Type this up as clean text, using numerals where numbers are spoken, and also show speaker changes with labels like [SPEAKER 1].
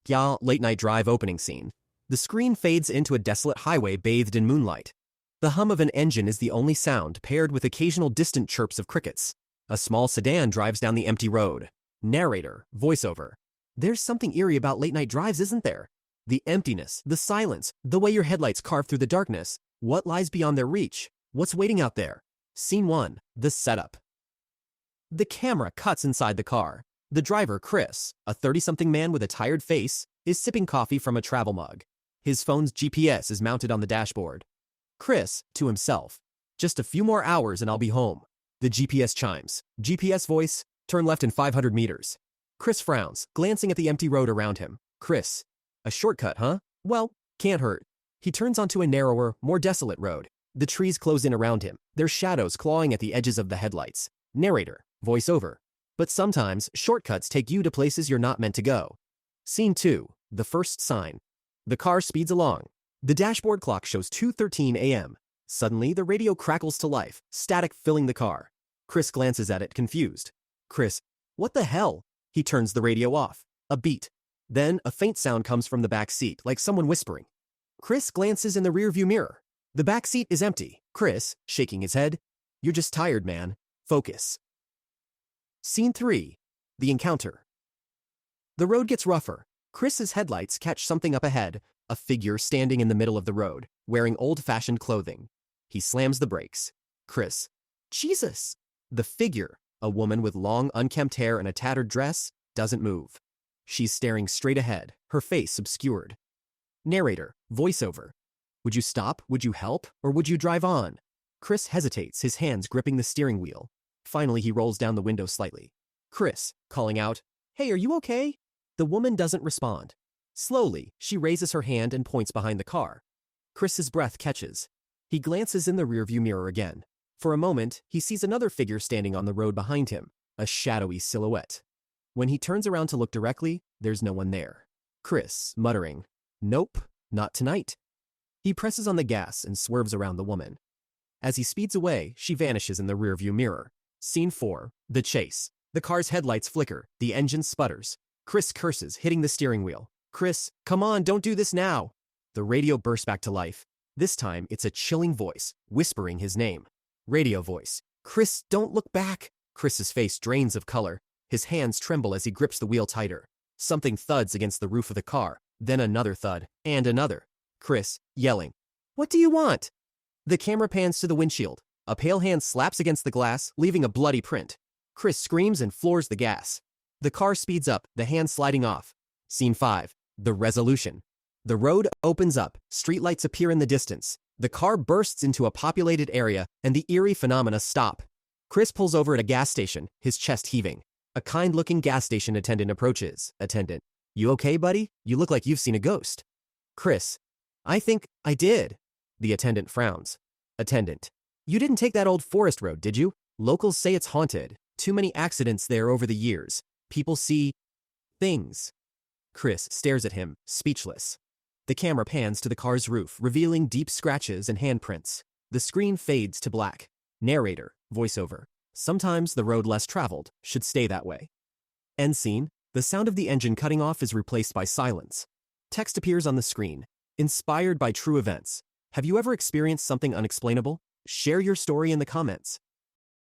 [SPEAKER 1] Late night drive opening scene. The screen fades into a desolate highway bathed in moonlight. The hum of an engine is the only sound, paired with occasional distant chirps of crickets. A small sedan drives down the empty road. Narrator, voiceover. There's something eerie about late-night drives, isn't there? The emptiness, the silence, the way your headlights carve through the darkness. What lies beyond their reach? What's waiting out there? Scene 1. The setup. The camera cuts inside the car. The driver, Chris, a 30-something man with a tired face, is sipping coffee from a travel mug. His phone's GPS is mounted on the dashboard. Chris, to himself. Just a few more hours and I'll be home. The GPS chimes. GPS voice, turn left in 500 meters. Chris frowns, glancing at the empty road around him. Chris. A shortcut, huh? Well, can't hurt. He turns onto a narrower, more desolate road. The trees close in around him, their shadows clawing at the edges of the headlights. Narrator, voiceover. But sometimes, shortcuts take you to places you're not meant to go. Scene 2. The first sign. The car speeds along. The dashboard clock shows 2:13 a.m. Suddenly, the radio crackles to life, static filling the car. Chris glances at it, confused. Chris, what the hell? He turns the radio off. A beat. Then, a faint sound comes from the back seat, like someone whispering. Chris glances in the rearview mirror. The back seat is empty. Chris, shaking his head. You're just tired, man. Focus. Scene 3. The encounter. The road gets rougher. Chris's headlights catch something up ahead, a figure standing in the middle of the road, wearing old-fashioned clothing. He slams the brakes. Chris. Jesus! The figure, a woman with long, unkempt hair and a tattered dress, doesn't move. She's staring straight ahead, her face obscured. Narrator, voiceover. Would you stop? Would you help? Or would you drive on? Chris hesitates, his hands gripping the steering wheel. Finally, he rolls down the window slightly. Chris, calling out, Hey, are you okay? The woman doesn't respond. Slowly, she raises her hand and points behind the car. Chris's breath catches. He glances in the rearview mirror again. For a moment, he sees another figure standing on the road behind him, a shadowy silhouette. When he turns around to look directly, there's no one there. Chris, muttering, Nope, not tonight. He presses on the gas and swerves around the woman. As he speeds away, she vanishes in the rearview mirror. Scene 4. The chase. The car's headlights flicker, the engine sputters. Chris curses, hitting the steering wheel. Chris, come on, don't do this now. The radio bursts back to life. This time, it's a chilling voice, whispering his name. Radio voice. Chris, don't look back. Chris's face drains of color. His hands tremble as he grips the wheel tighter. Something thuds against the roof of the car, then another thud, and another. Chris, yelling, What do you want? The camera pans to the windshield. A pale hand slaps against the glass, leaving a bloody print. Chris screams and floors the gas. The car speeds up, the hand sliding off. Scene 5. The resolution. The road opens up, streetlights appear in the distance. The car bursts into a populated area, and the eerie phenomena stop. Chris pulls over at a gas station, his chest heaving. A kind-looking gas station attendant approaches. Attendant, you okay, buddy? You look like you've seen a ghost. Chris, I think I did. The attendant frowns. Attendant, you didn't take that old forest road, did you? Locals say it's haunted. Too many accidents there over the years. People see things. Chris stares at him, speechless. The camera pans to the car's roof, revealing deep scratches and handprints. The screen fades to black. Narrator, voiceover. Sometimes the road less traveled should stay that way. End scene. The sound of the engine cutting off is replaced by silence. Text appears on the screen. Inspired by true events. Have you ever experienced something unexplainable? Share your story in the comments.